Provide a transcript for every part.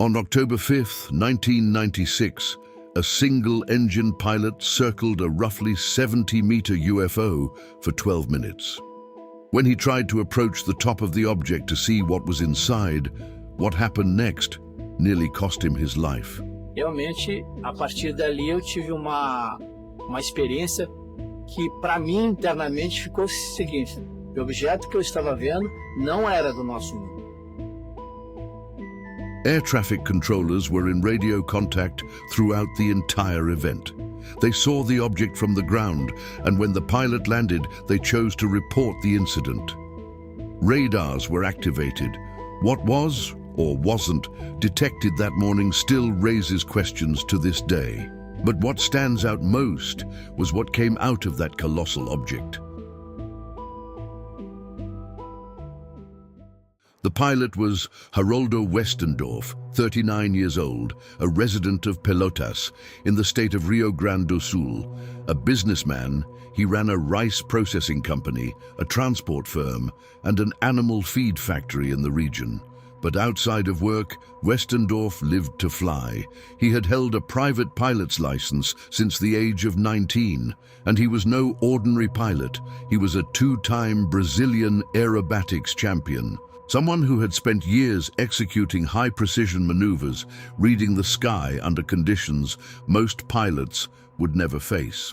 On October 5th, 1996, a single-engine pilot circled a roughly 70-meter UFO for 12 minutes. When he tried to approach the top of the object to see what was inside, what happened next nearly cost him his life. Realmente, a partir dali eu tive uma experiência que para mim internamente ficou o seguinte: o objeto que eu estava vendo não era do nosso mundo. Air traffic controllers were in radio contact throughout the entire event. They saw the object from the ground, and when the pilot landed, they chose to report the incident. Radars were activated. What was or wasn't detected that morning still raises questions to this day. But what stands out most was what came out of that colossal object. The pilot was Haroldo Westendorff, 39 years old, a resident of Pelotas in the state of Rio Grande do Sul. A businessman, he ran a rice processing company, a transport firm, and an animal feed factory in the region. But outside of work, Westendorff lived to fly. He had held a private pilot's license since the age of 19, and he was no ordinary pilot. He was a two-time Brazilian aerobatics champion. Someone who had spent years executing high-precision maneuvers, reading the sky under conditions most pilots would never face.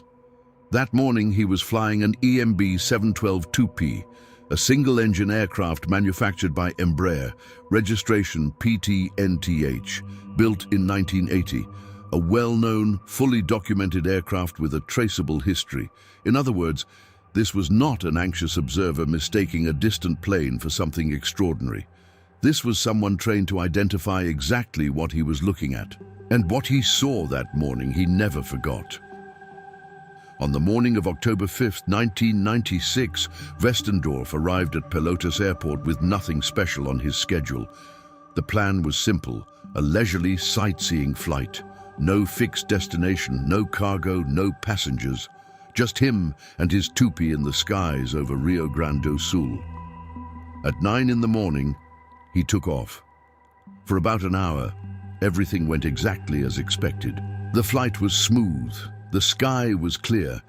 That morning he was flying an EMB 712 2P, a single-engine aircraft manufactured by Embraer, registration PTNTH, built in 1980, a well-known, fully documented aircraft with a traceable history. In other words, this was not an anxious observer mistaking a distant plane for something extraordinary. This was someone trained to identify exactly what he was looking at. And what he saw that morning he never forgot. On the morning of October 5th, 1996, Westendorff arrived at Pelotas Airport with nothing special on his schedule. The plan was simple, a leisurely sightseeing flight. No fixed destination, no cargo, no passengers. Just him and his tupi in the skies over Rio Grande do Sul. At 9 in the morning, he took off. For about an hour, everything went exactly as expected. The flight was smooth, the sky was clear,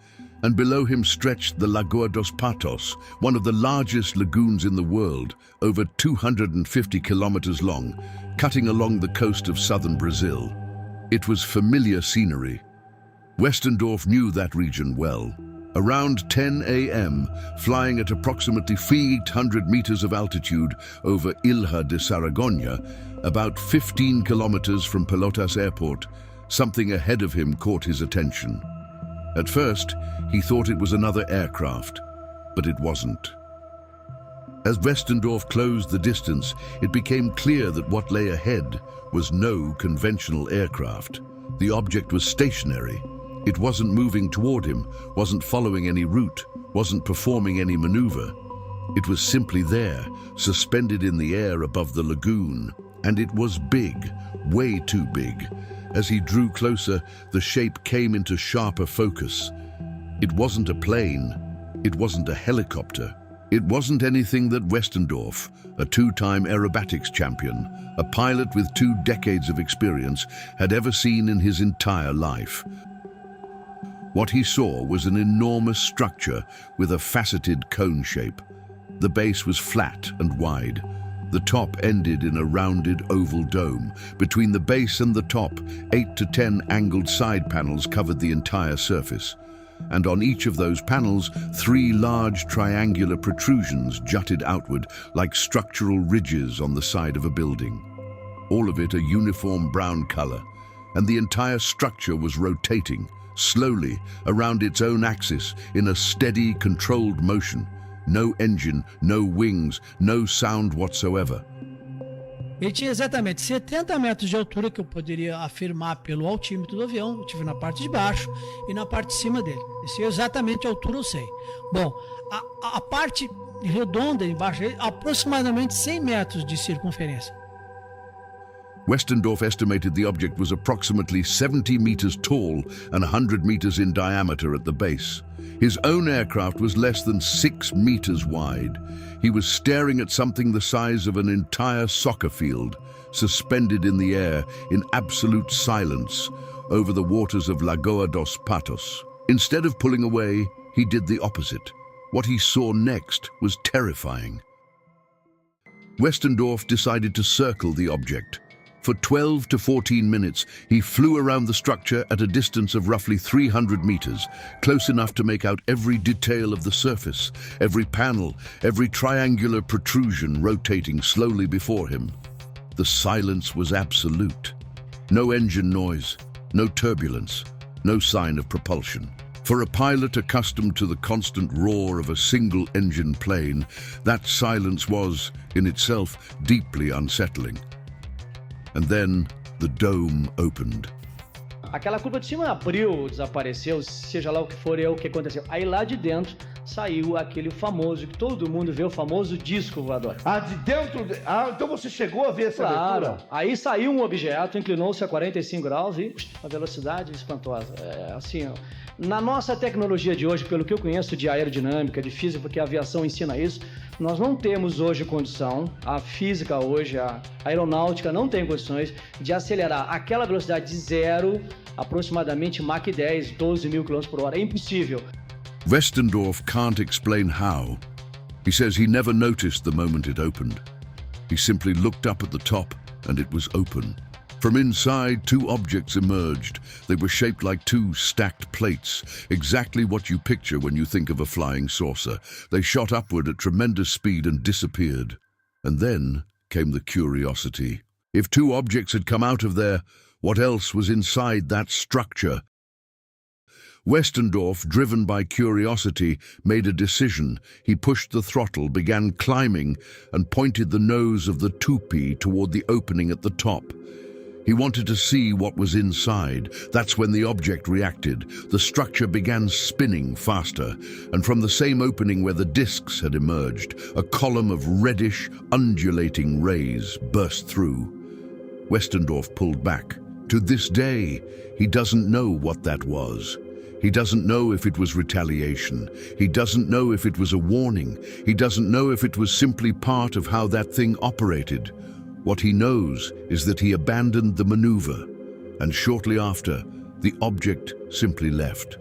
and below him stretched the Lagoa dos Patos, one of the largest lagoons in the world, over 250 kilometers long, cutting along the coast of southern Brazil. It was familiar scenery. Westendorff knew that region well. Around 10 a.m., flying at approximately 300 meters of altitude over Ilha de Saragonha, about 15 kilometers from Pelotas Airport, something ahead of him caught his attention. At first, he thought it was another aircraft, but it wasn't. As Westendorff closed the distance, it became clear that what lay ahead was no conventional aircraft. The object was stationary. It wasn't moving toward him, wasn't following any route, wasn't performing any maneuver. It was simply there, suspended in the air above the lagoon. And it was big, way too big. As he drew closer, the shape came into sharper focus. It wasn't a plane. It wasn't a helicopter. It wasn't anything that Westendorff, a two-time aerobatics champion, a pilot with 2 decades of experience, had ever seen in his entire life. What he saw was an enormous structure with a faceted cone shape. The base was flat and wide. The top ended in a rounded oval dome. Between the base and the top, 8 to 10 angled side panels covered the entire surface. And on each of those panels, 3 large triangular protrusions jutted outward like structural ridges on the side of a building. All of it a uniform brown color, and the entire structure was rotating, slowly, around its own axis, in a steady, controlled motion. No engine, no wings, no sound whatsoever. Ele tinha exatamente 70 metros de altura, que eu poderia afirmar pelo altímetro do avião. Eu tive na parte de baixo e na parte de cima dele. Esse é exatamente a altura, eu sei. Bom, a parte redonda embaixo, aproximadamente 100 metros de circunferência. Westendorff estimated the object was approximately 70 meters tall and 100 meters in diameter at the base. His own aircraft was less than 6 meters wide. He was staring at something the size of an entire soccer field, suspended in the air in absolute silence over the waters of Lagoa dos Patos. Instead of pulling away, he did the opposite. What he saw next was terrifying. Westendorff decided to circle the object. For 12 to 14 minutes, he flew around the structure at a distance of roughly 300 meters, close enough to make out every detail of the surface, every panel, every triangular protrusion rotating slowly before him. The silence was absolute. No engine noise, no turbulence, no sign of propulsion. For a pilot accustomed to the constant roar of a single-engine plane, that silence was, in itself, deeply unsettling. And then the dome opened. Aquela curva de cima abriu, desapareceu, seja lá o que for, é o que aconteceu. Aí lá de dentro saiu aquele famoso, que todo mundo vê, o famoso disco voador. Ah, de dentro? Então você chegou a ver essa abertura? Aí saiu um objeto, inclinou-se a 45 graus e a velocidade espantosa. É assim, ó. Na nossa tecnologia de hoje, pelo que eu conheço de aerodinâmica, de física, porque a aviação ensina isso, nós não temos hoje condição, a física hoje, a aeronáutica não tem condições de acelerar aquela velocidade de zero, aproximadamente Mach 10, 12 mil km por hora. É impossível. Westendorff can't explain how. He says he never noticed the moment it opened. He simply looked up at the top and it was open. From inside, two objects emerged. They were shaped like two stacked plates, exactly what you picture when you think of a flying saucer. They shot upward at tremendous speed and disappeared. And then came the curiosity. If two objects had come out of there, what else was inside that structure? Westendorff, driven by curiosity, made a decision. He pushed the throttle, began climbing, and pointed the nose of the toupee toward the opening at the top. He wanted to see what was inside. That's when the object reacted. The structure began spinning faster, and from the same opening where the discs had emerged, a column of reddish, undulating rays burst through. Westendorff pulled back. To this day, he doesn't know what that was. He doesn't know if it was retaliation. He doesn't know if it was a warning. He doesn't know if it was simply part of how that thing operated. What he knows is that he abandoned the maneuver, and shortly after, the object simply left.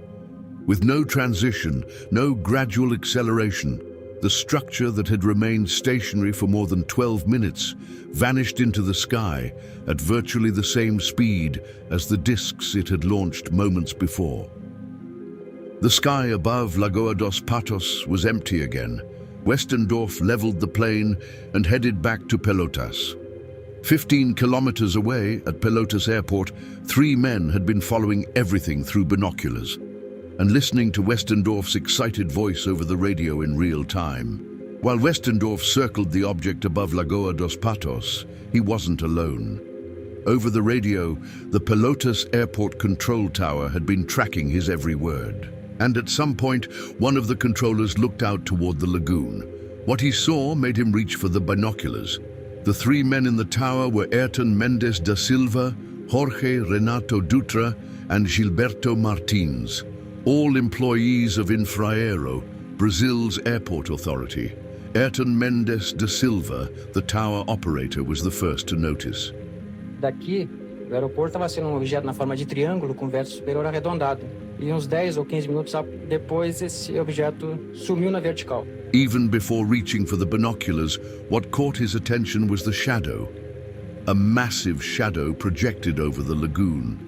With no transition, no gradual acceleration, the structure that had remained stationary for more than 12 minutes vanished into the sky at virtually the same speed as the discs it had launched moments before. The sky above Lagoa dos Patos was empty again. Westendorff leveled the plane and headed back to Pelotas. 15 kilometers away at Pelotas Airport, 3 men had been following everything through binoculars and listening to Westendorff's excited voice over the radio in real time. While Westendorff circled the object above Lagoa dos Patos, he wasn't alone. Over the radio, the Pelotas Airport control tower had been tracking his every word. And at some point, one of the controllers looked out toward the lagoon. What he saw made him reach for the binoculars. The 3 men in the tower were Ayrton Mendes da Silva, Jorge Renato Dutra, and Gilberto Martins, all employees of Infraero, Brazil's airport authority. Ayrton Mendes da Silva, the tower operator, was the first to notice. Daqui, o aeroporto estava sendo um objeto na forma de triângulo com vértice superior arredondado. E uns 10 ou 15 minutos depois, esse objeto sumiu na vertical. Even before reaching for the binoculars, what caught his attention was the shadow. A massive shadow projected over the lagoon.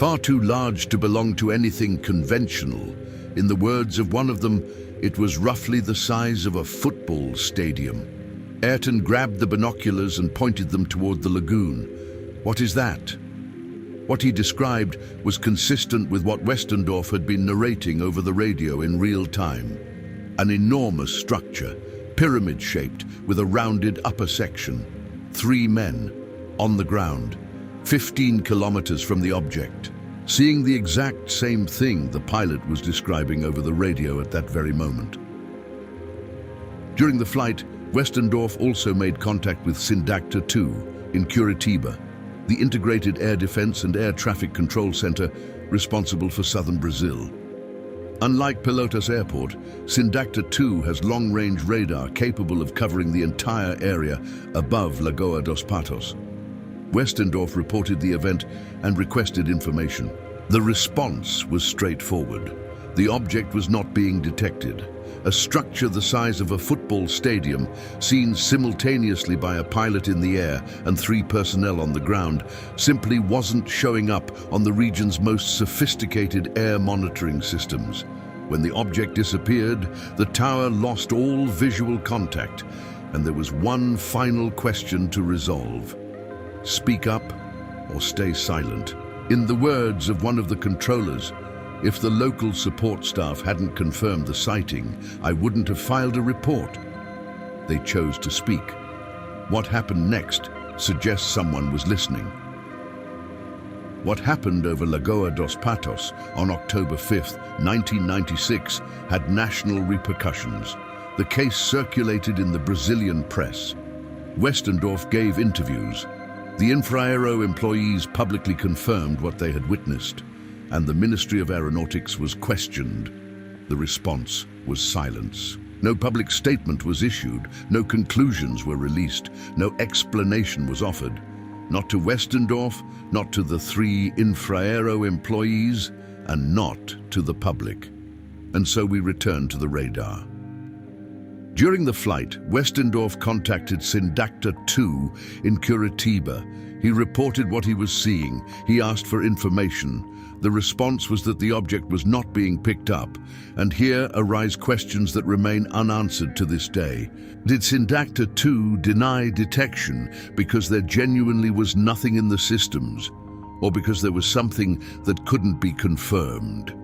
Far too large to belong to anything conventional. In the words of one of them, it was roughly the size of a football stadium. Ayrton grabbed the binoculars and pointed them toward the lagoon. What is that? What he described was consistent with what Westendorff had been narrating over the radio in real time. An enormous structure, pyramid-shaped, with a rounded upper section. 3 men, on the ground, 15 kilometers from the object, seeing the exact same thing the pilot was describing over the radio at that very moment. During the flight, Westendorff also made contact with Sindacta 2 in Curitiba, the Integrated Air Defense and Air Traffic Control Center responsible for southern Brazil. Unlike Pelotas Airport, Sindacta 2 has long-range radar capable of covering the entire area above Lagoa dos Patos. Westendorff reported the event and requested information. The response was straightforward. The object was not being detected. A structure the size of a football stadium, seen simultaneously by a pilot in the air and 3 personnel on the ground, simply wasn't showing up on the region's most sophisticated air monitoring systems. When the object disappeared, the tower lost all visual contact, and there was one final question to resolve. Speak up or stay silent. In the words of one of the controllers, "If the local support staff hadn't confirmed the sighting, I wouldn't have filed a report." They chose to speak. What happened next suggests someone was listening. What happened over Lagoa dos Patos on October 5, 1996, had national repercussions. The case circulated in the Brazilian press. Westendorff gave interviews. The Infraero employees publicly confirmed what they had witnessed, and the Ministry of Aeronautics was questioned. The response was silence. No public statement was issued, no conclusions were released, no explanation was offered. Not to Westendorff, not to the 3 Infraero employees, and not to the public. And so we returned to the radar. During the flight, Westendorff contacted Sindacta 2 in Curitiba. He reported what he was seeing. He asked for information. The response was that the object was not being picked up, and here arise questions that remain unanswered to this day. Did Sindacta 2 deny detection because there genuinely was nothing in the systems, or because there was something that couldn't be confirmed?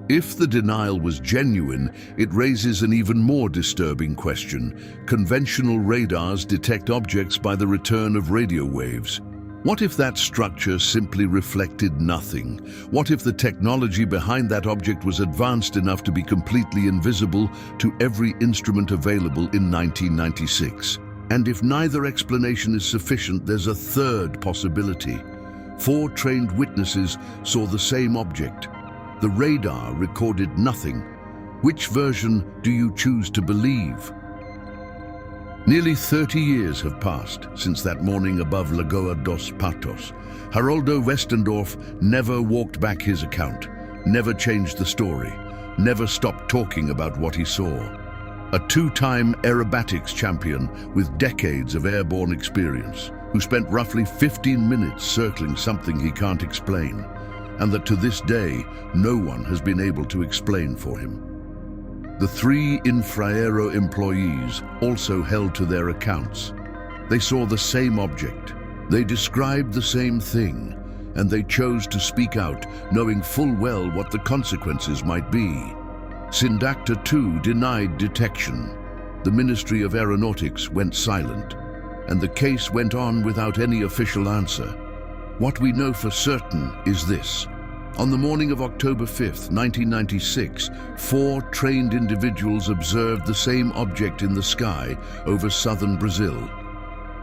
If the denial was genuine, it raises an even more disturbing question. Conventional radars detect objects by the return of radio waves. What if that structure simply reflected nothing? What if the technology behind that object was advanced enough to be completely invisible to every instrument available in 1996? And if neither explanation is sufficient, there's a third possibility. 4 trained witnesses saw the same object. The radar recorded nothing. Which version do you choose to believe? Nearly 30 years have passed since that morning above Lagoa dos Patos. Haroldo Westendorff never walked back his account, never changed the story, never stopped talking about what he saw. A 2-time aerobatics champion with decades of airborne experience, who spent roughly 15 minutes circling something he can't explain, and that to this day, no one has been able to explain for him. The 3 Infraero employees also held to their accounts. They saw the same object. They described the same thing, and they chose to speak out, knowing full well what the consequences might be. Sindacta 2 denied detection. The Ministry of Aeronautics went silent, and the case went on without any official answer. What we know for certain is this. On the morning of October 5, 1996, 4 trained individuals observed the same object in the sky over southern Brazil.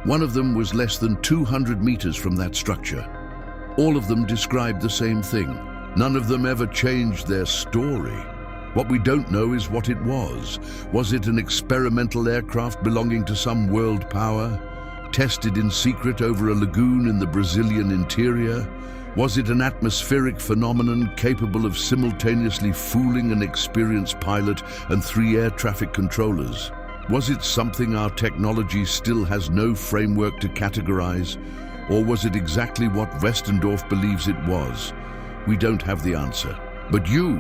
One of them was less than 200 meters from that structure. All of them described the same thing. None of them ever changed their story. What we don't know is what it was. Was it an experimental aircraft belonging to some world power, tested in secret over a lagoon in the Brazilian interior? Was it an atmospheric phenomenon capable of simultaneously fooling an experienced pilot and 3 air traffic controllers? Was it something our technology still has no framework to categorize? Or was it exactly what Westendorff believes it was? We don't have the answer. But you,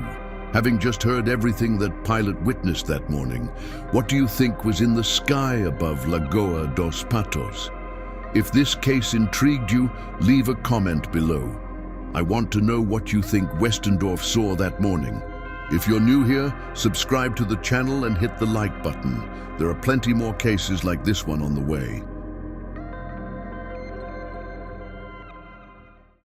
having just heard everything that pilot witnessed that morning, what do you think was in the sky above Lagoa dos Patos? If this case intrigued you, leave a comment below. I want to know what you think Westendorff saw that morning. If you're new here, subscribe to the channel and hit the like button. There are plenty more cases like this one on the way.